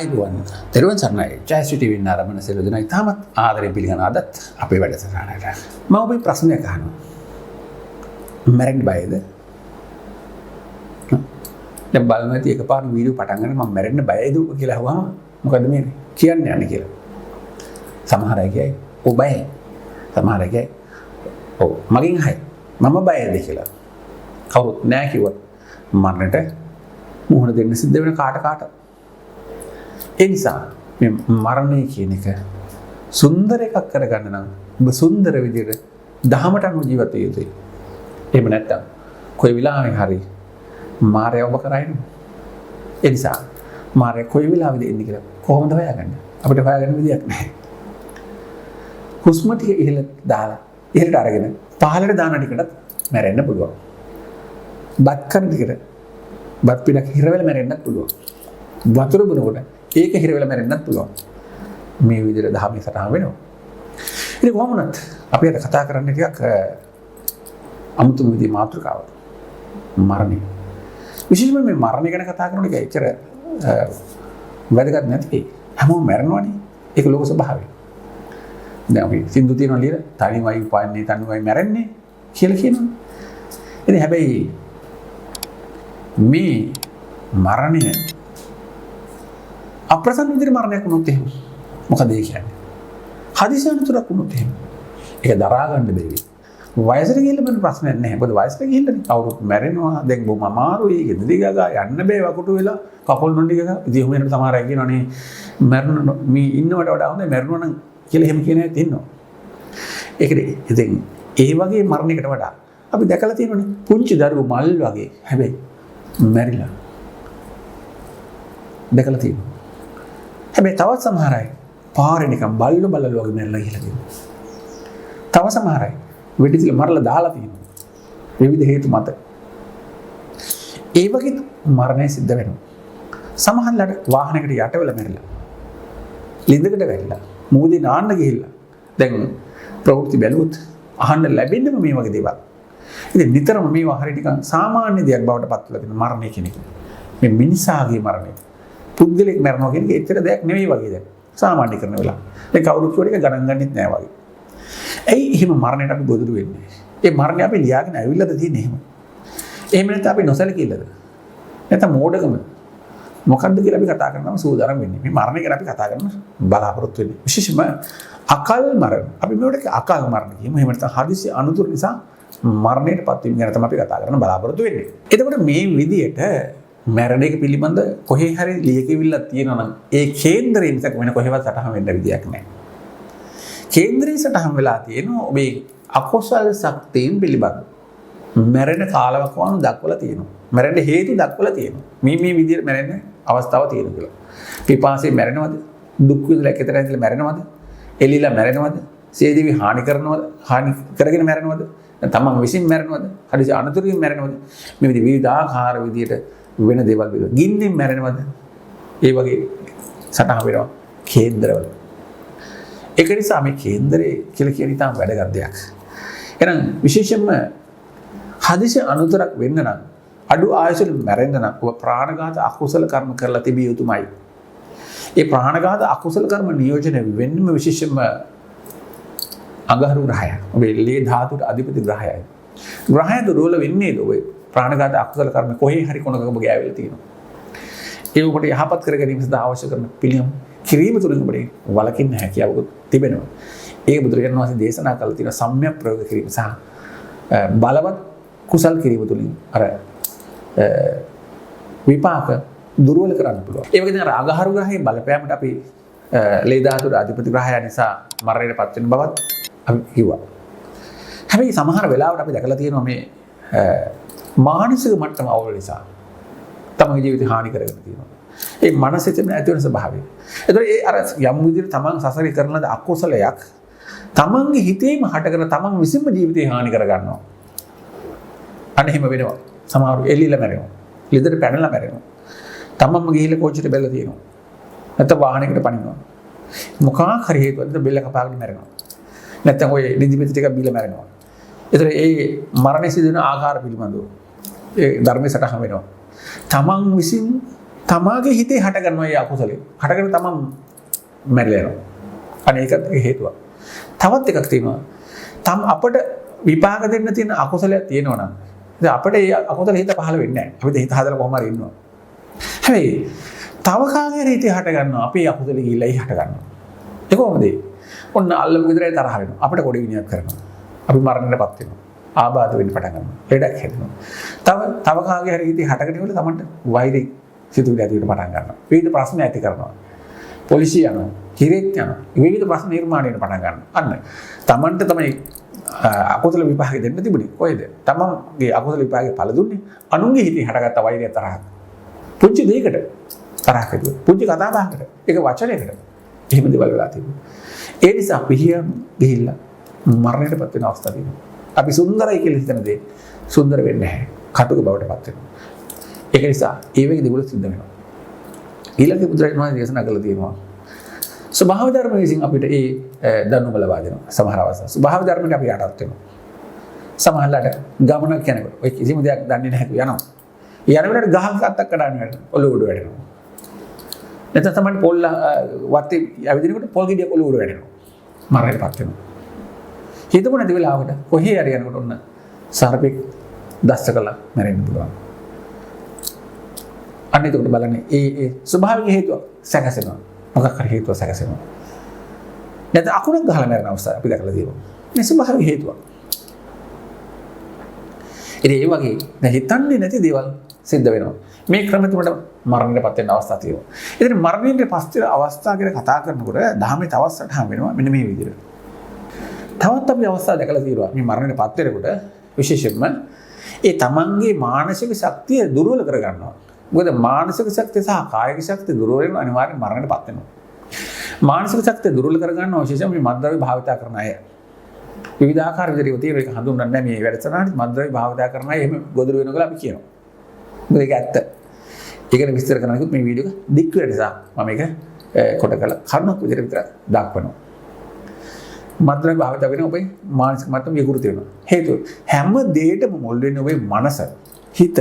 ආයිබුවන් දරුවන් සරණයි ජයශ්‍රී ටීවී නාරමන සෙලු දෙනා ඉතාමත් ආදරයෙන් පිළිගන්න අදත් අපේ වැඩසටහනට මම ඔබේ ප්‍රශ්නයක් අහනවා මැරෙන්න බයද දැන් බලන්න ඇති එකපාර වීඩියෝ පටන් ගන්න මම මැරෙන්න බයද කියලා අහුවාම මොකද මේ කියන්නේ යන්නේ කියලා සමහර අය කියයි ඔව් බයයි සමහර අය කියයි ඔව් මගෙන් අහයි මම බයද කියලා කවුරුත් නැහැ කිව්වොත් මරණයට මුහුණ දෙන්න සිද්ධ වෙන කාට ඒ නිසා මේ මරණය කියන එක සුන්දර එකක් කරගන්න නම් ඔබ සුන්දර විදිහට දහමට අනුව ජීවත් වෙ යුතුයි. එහෙම නැත්නම් කොයි වෙලාවෙන් හරි මායя ඔබ කරයිනේ. ඒ නිසා මායя කොයි වෙලාවෙද එන්නේ කියලා කොහොමද හොයාගන්නේ? අපිට හොයාගන්න විදියක් නැහැ. හුස්ම ටික ඉහළට දාලා ඉහළට අරගෙන පහළට දාන ටිකටත් මැරෙන්න පුළුවන්. බත් කන ටිකට බත් පිටක් හිර වෙලා මැරෙන්නත් පුළුවන්. වතුර බොනකොට ඒක හිර වෙලා මැරෙන්නත් පුළුවන්. මේ විදිහට දහමේ සටහන් වෙනවා. ඉතින් කොහොමද අපි අද කතා කරන්නේ ටිකක් අමුතුම විදිහේ මාතෘකාවක්. මරණය. විශේෂයෙන්ම මේ මරණය ගැන කතා කරන එක ඇත්තට වැදගත් නැති. හැමෝම මැරෙනවනේ. ඒක ලෝක ස්වභාවය. දැන් අපි සින්දු තියෙනවා ලියලා තනිවයි උපන්නේ තනිවයි මැරෙන්නේ කියලා කියනවා. ඉතින් හැබැයි මේ මරණය අප්‍රසන්න විදිහට මරණයක් වුණොත් එහෙම මොකද ඒ කියන්නේ? හදිසි අනතුරක් වුණොත් එහෙම ඒක දරා ගන්න බැරි. වයසට ගිහිල්ලා මම ප්‍රශ්නයක් නැහැ. මොකද වයසට ගිහිල්ලා කවුරුත් මැරෙනවා. දැන් බොහොම අමාරුයි. ගෙදරි ගගා යන්න බෑ වකුටු වෙලා කකුල් නොණ්ඩි ගගා. ඉතින් එහෙම වෙනකොට තමයි කියනවනේ මැරුණ මේ ඉන්නවට වඩා හොඳයි මැරුණා නම් කියලා එහෙම කියන අයත් ඉන්නවා. ඒකද ඉතින් ඒ වගේ මරණයකට වඩා අපි දැකලා තියෙනවනේ පුංචි දරුවෝ මල් වගේ හැබැයි මැරිලා දැකලා තියෙනවා. හැබැයි තවත් සමහර අය පාරේ නිකන් බල්ලෝ වගේ මැරලා ගිහලා තියෙනවා. තව සමහර අය වෙඩිතිල මරලා දාලා තියෙනවා. විවිධ හේතු මත. ඒ වගේ මරණය සිද්ධ වෙනවා. සමහරවිට වාහනයකට යට වෙලා මැරිලා. ලිඳකට වැටිලා. මූදේ නාන්න ගිහිල්ලා. දැන් ප්‍රවෘත්ති බැලුවොත් අහන්න ලැබෙන්නම මේ වගේ දේවල්. ඉතින් නිතරම මේවා හරිය නිකන් සාමාන්‍ය දෙයක් බවට පත් වෙලා තියෙන මරණය කියන එක. මේ මිනිසාගේ මරණය. පුද්ගලෙක් මරනවා කියන එක ඇත්තට දෙයක් නෙවෙයි වගේ දැන්. සාමාන්‍ය කරන වෙලාව. දැන් කවුරුත් කියවල එක ගණන් ගන්නෙත් නෑ වගේ. ඇයි එහෙම මරණයට අපි ගොදුරු වෙන්නේ? ඒ මරණය අපි ලියාගෙන ඇවිල්ලාද තියෙන්නේ එහෙම? එහෙම නැත්නම් අපි නොසලකීලාද? නැත්නම් මෝඩකම? මොකද්ද කියලා අපි කතා කරනම සූදානම් වෙන්නේ. මේ මරණය ගැන අපි කතා කරන බලාපොරොත්තු වෙන්නේ. විශේෂයෙන්ම අකල් මරණ. අපි මේකට අකල් මරණ කියමු. එහෙම නැත්නම් හදිසි අනුතුරු නිසා මරණයටපත් වීම ගැන තමයි අපි කතා කරන්න බලාපොරොත්තු වෙන්නේ. එතකොට මේ විදියට මැරණ එක පිළිබඳ කොහේ හරි ලියකියවිල්ලක් තියෙනවා නම් ඒ කේන්දරේ මිසක් වෙන කොහෙවත් සටහන් වෙන්න විදියක් නැහැ. කේන්දරේ සටහන් වෙලා තියෙනවා ඔබේ අකුසල ශක්තියින් පිළිබඳ. මැරෙන කාලවකවානු දක්වලා තියෙනවා. මැරෙන්න හේතු දක්වලා තියෙනවා. මේ විදියට මැරෙන්න අවස්ථාව තියෙනවා කියලා. පිපාසයෙන් මැරෙනවද? දුක් විඳලා එකතැන ඉඳලා මැරෙනවද? එළිලා මැරෙනවද? සේදිවි හානි කරනවද? හානි කරගෙන මැරෙනවද? තමන් විසින් මැරෙනවද? හදිසි අනතුරකින් මැරෙනවද? මේ විවිධාකාර විදියට වෙන දේවල් වල ගින්නෙන් මැරෙනවද? ඒ වගේ සටහන් වෙනවා කේන්දරවල. ඒක නිසා මේ කේන්දරේ කියලා කියන ඉතාම වැදගත් දෙයක්. එහෙනම් විශේෂයෙන්ම හදිසි අනතුරක් වෙන්න නම් අඩු ආයුෂෙ මැරෙන්න නම් ඔබ ප්‍රාණඝාත අකුසල කර්ම කරලා තිබිය යුතුමයි. ඒ ප්‍රාණඝාත අකුසල කර්ම නියෝජනය වෙන්නම විශේෂයෙන්ම අඟහරු ග්‍රහය. ඔබේ ලේ ධාතුට අධිපති ග්‍රහයයි. ග්‍රහය දුර්වල වෙන්නේ ඔබ ප්‍රාණඝාත අකුසල කර්ම කොහේ හරි කොනක ඔබ ගෑවිලා තියෙනවා. ඒ ඔබට යහපත් කර ගැනීම සඳහා අවශ්‍ය කරන පිළියම් කිරීම තුළින් ඔබට වළකින්න හැකියාවක් තිබෙනවා. ඒක බුදුරජාණන් වහන්සේ දේශනා කළ තියෙන සම්‍යක් ප්‍රයෝග කිරීම සහ බලවත් කුසල් කිරීම තුළින් අර විපාක දුර්වල කරන්න පුළුවන්. ඒ වගේ දැන් අඟහරු ග්‍රහයේ බලපෑමට අපි ලේ ධාතුවේ අධිපති ග්‍රහය නිසා මරණයටපත් වෙන බවත් අපි කිව්වා. හැබැයි සමහර වෙලාවට අපි දැකලා තියෙනවා මේ මානසික මට්ටම අවුල් නිසා තමන්ගේ ජීවිතය හානි කරගෙන තියෙනවා. ඒ මනසේ තියෙන ඇති වෙන ස්වභාවය. ඒතර ඒ අර යම් විදිහට තමන් සසරේ කරන ලද අකුසලයක් තමන්ගේ හිතේම හටගෙන තමන් විසින්ම ජීවිතේ හානි කර ගන්නවා. අන්න එහෙම වෙනවා. සමහරව එල්ලීලා මැරෙනවා. ලිදට පැනලා මැරෙනවා. තමන්ම ගිහිල්ලා කෝච්චියට බැලලා තියෙනවා. නැත්නම් වාහනයකට පනිනවා. මොකක් හරි හේතුවකට බෙල්ල කපාගෙන මැරෙනවා. නැත්නම් ඔය නිදිමත ටිකක් බීලා මැරෙනවා. ඒතර ඒ මරණය සිදු වෙන ආකාර පිළිබඳව ඒ ධර්මයේ සටහන් වෙනවා. තමන් විසින් තමාගේ හිතේ හට ගන්නවා මේ අකුසලේ. හටගෙන තමන් මැරිලා යනවා. අනේ ඒකත් හේතුවක්. තවත් එකක් තියෙනවා. අපට විපාක දෙන්න තියෙන අකුසලයක් තියෙනවා නම් ඉතින් අපිට ඒ අකුසල හිත පහළ වෙන්නේ නැහැ. අපිට හිත හදලා කොහොම හරි ඉන්නවා. හැබැයි තව කාගේ හිතේ හට ගන්නවා අපේ අකුසල ගිහිල්ලා හට ගන්නවා. ඒ කොහොමද? ඔන්න අල්ලමු විතරයි තරහ වෙනවා. අපිට කොඩි විනියක් කරනවා. අපි මරණයටපත් වෙනවා. ආබාධ වෙන්න පටන් ගන්නවා. ලෙඩක් හැදෙනවා. තව කාගේ හරි හිතේ හටගෙන ඉවල තමන්ට වෛරය සිතුවිලි ඇති වෙන්න පටන් ගන්නවා. විවිධ ප්‍රශ්න ඇති කරනවා. පොලිසිය යනවා. කිරෙත් යනවා. විවිධ ප්‍රශ්න නිර්මාණය වෙන්න පටන් ගන්නවා. අන්න තමන්ට තමයි අකුසල විපාක දෙන්න තිබුණේ. කොහෙද? තමන්ගේ අකුසල විපාකේ පළ දුන්නේ අනුන්ගේ හිතේ හටගත්ත වෛරය තරහ. පුංචි දෙයකට තරහ කෙරුවා. පුංචි කතා බහකට. ඒක වචනයකට. එහෙම දේවල් වෙලා තිබුණා. ඒ නිසා පිළියම් ගිහිල්ලා මරණයටපත් වෙන අවස්ථා තියෙනවා. අපි සුන්දරයි කියලා හිතන දේ සුන්දර වෙන්නේ නැහැ. කටුක බවටපත් වෙනවා. ඒක නිසා ඒ වගේ දේවල් සිද්ධ වෙනවා. ඊළඟ බුදුරජාණන් වහන්සේ දේශනා කළා තියෙනවා. ස්වභාව ධර්ම විසින් අපිට ඒ දනුම ලබා දෙනවා. සමහර අවස්ථා. ස්වභාව ධර්මයට අපි යටත් වෙනවා. සමහරවිට ගමනක් යනකොට ඔය කිසිම දෙයක් දන්නේ නැහැ යනවා. යන වෙලාවට ගහක් අත්තක් කඩන්න වෙනවා. ඔළුව උඩ වැටෙනවා. නැත්නම් තමයි පොල් වත්තේ ඇවිදිනකොට පොල් ගෙඩියක් ඔළුව උඩ වැටෙනවා. මරණයටපත් වෙනවා. හිතපො නැති වෙලාවකට කොහේ හරි යනකොට ඔන්න සර්පෙක් දස්ස කළා මැරෙන්න පුළුවන්. අන්න එතකොට බලන්න ඒ ස්වභාවික හේතුව සැකසෙනවා. මොකක් හරි හේතුව සැකසෙනවා. නැත්නම් අකුණක් ගහලා මැරෙන අවස්ථාව අපි දැකලා තියෙනවා. මේ ස්වභාවික හේතුව. ඉතින් ඒ වගේ දැන් හිතන්නේ නැති දේවල් සිද්ධ වෙනවා. මේ ක්‍රමෙ තුමට මරණයටපත් වෙන අවස්ථා තියෙනවා. ඉතින් මරණයට පස්සේ අවස්ථා ගැන කතා කරනකොට ධර්මයේ තවත් සටහන් වෙනවා මෙන්න මේ විදිහට. තවත් අපි අවස්ථා දැකලා තියෙනවා මේ මරණයටපත් වෙනකොට විශේෂයෙන්ම ඒ තමන්ගේ මානසික ශක්තිය දුර්වල කර ගන්නවා. මොකද මානසික ශක්තිය සහ කායික ශක්තිය දුර්වල වෙන අනිවාර්යෙන් මරණයටපත් වෙනවා. මානසික ශක්තිය දුර්වල කර ගන්නවා විශේෂයෙන් මේ මත්ද්‍රව්‍ය භාවිතා කරන අය. විවිධාකාර විදිහට තියෙන එක හඳුන්වන්නේ නැහැ මේ වැඩසටහනට මත්ද්‍රව්‍ය භාවිතා කරන අය එහෙම ගොදුරු වෙනවා කියලා අපි කියනවා. මොකද ඒක ඇත්ත. ඒකනේ විස්තර කරනකොට මේ වීඩියෝ එක දික් වෙන නිසා මම මේක කොට කරලා කරුණක් විදිහට විතර දක්වනවා. මත්ද්‍රව්‍ය භාවිත වෙන ඔබේ මානසික මට්ටම විකෘති වෙනවා. හේතුව හැම දෙයකම මුල් වෙන්නේ ඔබේ මනස, හිත.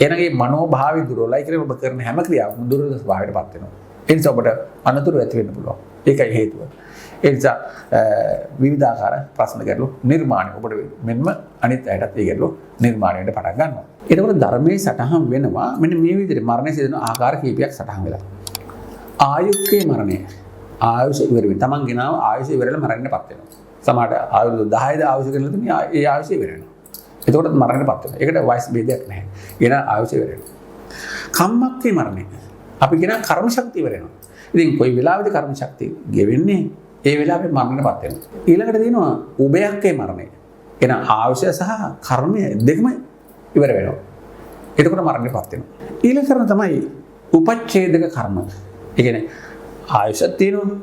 එනගේ මනෝභාවය දුර්වලයි කියලා ඔබ කරන හැම ක්‍රියාවක්ම දුර්වල ස්වභාවයටපත් වෙනවා. ඒ නිසා ඔබට අනතුරු ඇති වෙන්න පුළුවන්. ඒකයි හේතුව. ඒ නිසා විවිධාකාර ප්‍රශ්න ගැටලු නිර්මාණය ඔබට මෙන්ම අනිත් අයටත් ඒ ගැටලු නිර්මාණය වෙන්න පටන් ගන්නවා. එතකොට ධර්මයේ සටහන් වෙනවා මෙන්න මේ විදිහට මරණය සිදෙන ආකාර කීපයක් සටහන් වෙලා. ආයුක්කේ මරණය. ආයුෂ ඉවර වෙන. තමන් ගෙනාව ආයුෂ ඉවරලා මරණයටපත් වෙනවා. සමහරට ආයුෂ 10ද ආයුෂ කරලා තියෙන ඒ ආයුෂ ඉවර වෙනවා. එතකොට මරණයටපත් වෙනවා. ඒකට වයස් ભેදයක් නැහැ. ගෙන ආයුෂ ඉවර වෙනවා. කම්මක්කේ මරණය. අපි ගෙන කර්ම ශක්තිය ඉවර වෙනවා. ඉතින් කොයි වෙලාවෙද කර්ම ශක්තිය ගෙවෙන්නේ? ඒ වෙලාවේ මරණයටපත් වෙනවා. ඊළඟට තියෙනවා උභයක්කේ මරණය. ගෙන ආයුෂ සහ කර්මය දෙකම ඉවර වෙනවා. එතකොට මරණයටපත් වෙනවා. ඊළඟ කරන තමයි උපච්ඡේදක කර්ම. ඒ කියන්නේ ආයුෂක් තියෙනවා.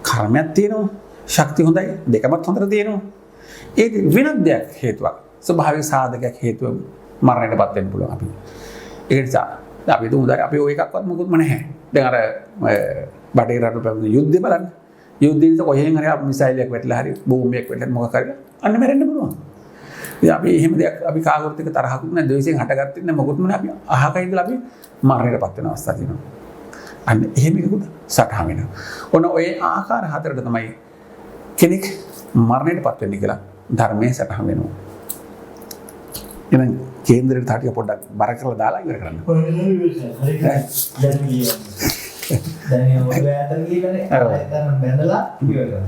කර්මයක් තියෙනවා. ශක්තිය හොඳයි. දෙකමත් හොඳට තියෙනවා. ඒ වෙනත් දෙයක් හේතුවක්. ස්වභාවික සාධකයක් හේතුව මරණයටපත් වෙන්න පුළුවන් අපි. ඒ නිසා අපි දුමුදාරි අපි ඔය එකක්වත් මොකුත්ම නැහැ. දැන් අර බටේ රට පැවතුණු යුද්ධය බලන්න. යුද්ධෙදිත් කොහෙන් හරි මිසයිලයක් වැටලා හරි බෝම්බයක් වැටලා මොකක් හරි අන්න මැරෙන්න පුළුවන්. ඉතින් අපි එහෙම දෙයක් අපි කාගොත් එක තරහකුත් නැහැ ද්වේෂයෙන් හටගත්තේ නැහැ මොකුත්ම නැහැ අපි අහක ඉඳලා අපි මරණයටපත් වෙන අවස්ථා තියෙනවා. අන්න එහෙම එකකුත් සටහන් වෙනවා. ඔන්න ඔය ආකාර හතරට තමයි කෙනෙක් මරණයටපත් වෙන්නේ කියලා ධර්මයේ සටහන් වෙනවා. එහෙනම් කේන්දරයට තාටිය පොඩ්ඩක් බර කරලා දාලා ඉවර කරන්න. දැන් ඔය ඇතර ගිහලානේ ආයෙත් බැඳලා ඉවර කරනවා.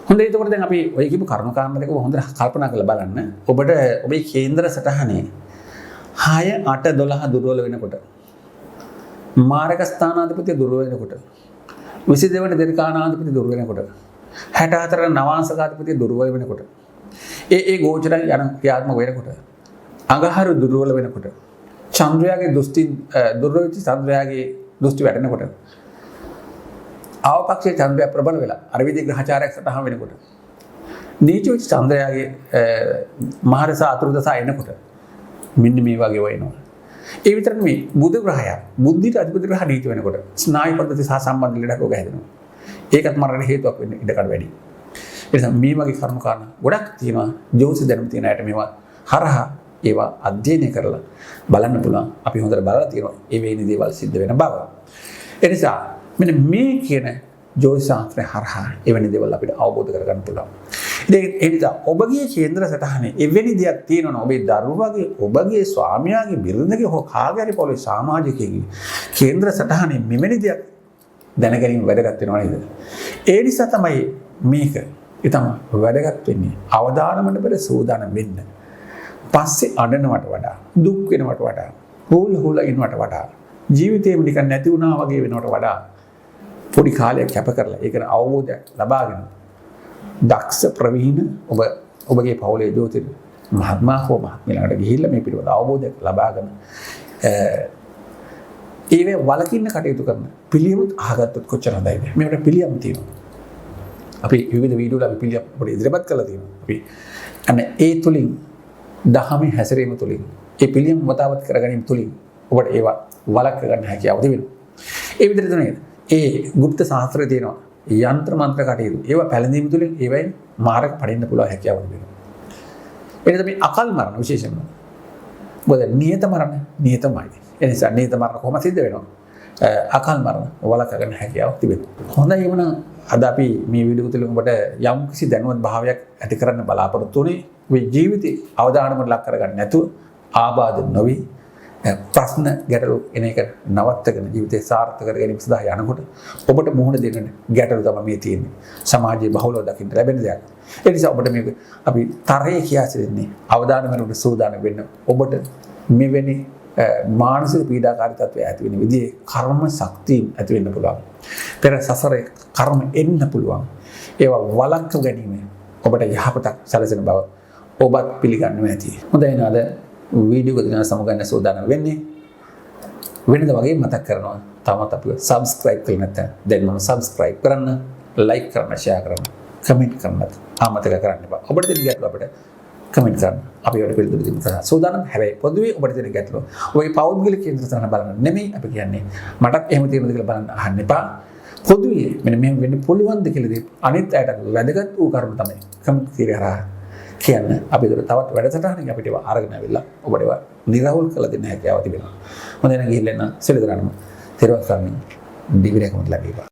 හොඳයි එතකොට දැන් අපි ඔය කියපු කරුණු කාරණා දෙක හොඳට කල්පනා කරලා බලන්න. ඔබට ඔබේ කේන්දර සටහනේ 6 8 12 දුර්වල වෙනකොට මාරක ස්ථානාධිපති දුර්වල වෙනකොට 22 වෙනි දෙරිකානාධිපති දුර්වල වෙනකොට 64 නවාංශකාධිපති දුර්වල වෙනකොට ඒ ගෝචර යන ක්‍රියාත්මක වෙනකොට අඟහරු දුර්වල වෙනකොට චන්ද්‍රයාගේ දෘෂ්ටි දුර්වල වෙච්ච චන්ද්‍රයාගේ දෘෂ්ටි වැටෙනකොට ආවපක්ෂයේ චන්ද්‍රයා ප්‍රබල වෙලා අර විදිහේ ග්‍රහචාරයක් සටහන් වෙනකොට නීච වෙච්ච චන්ද්‍රයාගේ මහරස අතුරුදසා එනකොට මෙන්න මේ වගේ වෙනවා. ඒ විතර නෙමෙයි බුධ ග්‍රහය බුද්ධිට අධිපති ග්‍රහ නීච වෙනකොට ස්නායු පද්ධති සහ සම්බන්ධ ලෙඩ රෝග හැදෙනවා. ඒකත් මරණ හේතුවක් වෙන්න ඉඩකඩ වැඩි. ඒ නිසා මේ වගේ කර්ම කාරණා ගොඩක් තියෙනවා. ජෝතිෂ දැනුම තියෙන අයට මේවා හරහා ඒවා අධ්‍යයනය කරලා බලන්න පුළුවන්. අපි හොඳට බලලා තියෙනවා ඒ වෙයිනි දේවල් සිද්ධ වෙන බව. ඒ නිසා මෙන්න මේ කියන ජ්‍යොතිෂ ශාස්ත්‍රය හරහා එවැනි දේවල් අපිට අවබෝධ කරගන්න පුළුවන්. ඉතින් ඒ නිසා ඔබගේ කේන්ද්‍ර සටහනේ එවැනි දෙයක් තියෙනවා ඔබේ දරුවගේ ඔබගේ ස්වාමියාගේ බිරිඳගේ හෝ කාගේ හරි පොළේ සමාජිකයෙකුගේ කේන්ද්‍ර සටහනේ මෙවැනි දෙයක් දැනගැනීම වැදගත් වෙනවා නේද? ඒ නිසා තමයි මේක ඊටම වැදගත් වෙන්නේ. අවදානමකට පෙර සූදානම් වෙන්න. පස්සේ අඬනවට වඩා දුක් වෙනවට වඩා හුල ඉන්නවට වඩා ජීවිතේම නිකන් නැති වුණා වගේ වෙනවට වඩා පොඩි කාලයක් කැප කරලා ඒකට අවබෝධයක් ලබාගෙන දක්ෂ ප්‍රවීණ ඔබගේ පවුලේ ජෝතිෂ මහත්මයා හෝ මහත්මිය ළඟට ගිහිල්ලා මේ පිළිබඳ අවබෝධයක් ලබාගෙන ඒවේ වලකින්න කටයුතු කරන පිළියමුත් අහගත්තොත් කොච්චර හොඳයිද? මේකට පිළියම් තියෙනවා. අපි විවිධ වීඩියෝ වල අපි පිළියම් පොඩි ඉදිරිපත් කරලා තියෙනවා. අපි අන්න ඒ තුලින් දහමේ හැසිරීම තුලින් ඒ පිළියම් වතාවත් කරගැනීම තුලින් ඔබට ඒවා වලක්ව ගන්න හැකියාව තිබෙනවා. ඒ විදිහට තමයි ඒ গুপ্ত ශාස්ත්‍රයේ තියෙනවා යంత్ర මන්ත්‍ර කටයුතු. ඒවා පැලඳීම තුලින් ඒවයින් මාර්ග පදින්න පුළුවන් හැකියාව තිබෙනවා. එනිසා මේ අකල් මරණ විශේෂයෙන්ම මොකද නියත මරණ නියතමයි. ඒ නිසා නියත මරණ කොහොම සිද්ධ වෙනවා? අකල් මරණ වලක්ව ගන්න හැකියාව තිබෙනවා. හොඳයි එවනම් අද අපි මේ වීඩියෝ තුලින් ඔබට යම් කිසි දැනුවත් භාවයක් ඇති කරන්න බලාපොරොත්තු වෙන්නේ මේ ජීවිතේ අවදානමට ලක් කරගන්න නැතුව ආබාධ නොවි ප්‍රශ්න ගැටලු එන එක නවත්තගෙන ජීවිතේ සාර්ථක කර ගැනීම සඳහා යනකොට ඔබට මුහුණ දෙන්න ගැටලු තමයි මේ තියෙන්නේ. සමාජයේ බහුලව දකින්න ලැබෙන දෙයක්. ඒ නිසා ඔබට මේක අපි තරයේ කියා සිටින්නේ අවදානමකට සූදානම් වෙන්න. ඔබට මෙවැනි මානසික පීඩාකාරී තත්ත්වය ඇති වෙන විදිහේ කර්ම ශක්තිය ඇති වෙන්න පුළුවන්. පෙර සසරේ කර්ම එන්න පුළුවන්. ඒවා වළක්ව ගැනීම ඔබට යහපතක් සැලසෙන බව ඔබත් පිළිගන්නවා ඇති. හොඳයි නේද? වීඩියෝ එක දින සමගන්න සූදානම් වෙන්නේ. වෙනද වගේ මතක් කරනවා. තාමත් අපිව subscribe කරලා නැත්නම් දැන් මම subscribe කරන්න, like කරන්න, share කරන්න, comment කරන්න අමතක කරන්න එපා. ඔබට දෙන ගැටලු අපිට කමෙන්ට් කරන්න. අපි ඔයාලට පිළිතුරු දෙන්න සූදානම්. හැබැයි පොදුවේ ඔබට දෙන ගැටලු ඔය පෞද්ගලික කේන්ද්‍ර සටහන බලන්න නෙමෙයි අපි කියන්නේ. මටත් එහෙම තියෙනවද කියලා බලන්න අහන්න එපා. පොදුවේ මෙන්න මෙහෙම වෙන්න පුළුවන්ද කියලා දී අනිත් අයට වැදගත් වූ කරුණු තමයි කමෙන්ට් කරලා කියන්න. අපි ඒකට තවත් වැඩසටහනක් අපිට ඒවා අරගෙන ආවිල්ලා ඔබට ඒවා නිරවුල් කරලා දෙන්න හැකියාව තිබෙනවා. හොඳයි නම් ගිහිල්ලා එන්න සෙලදරන්න. තෙරුවන් සරණයි. දිවිරකමත් ලැබේවා.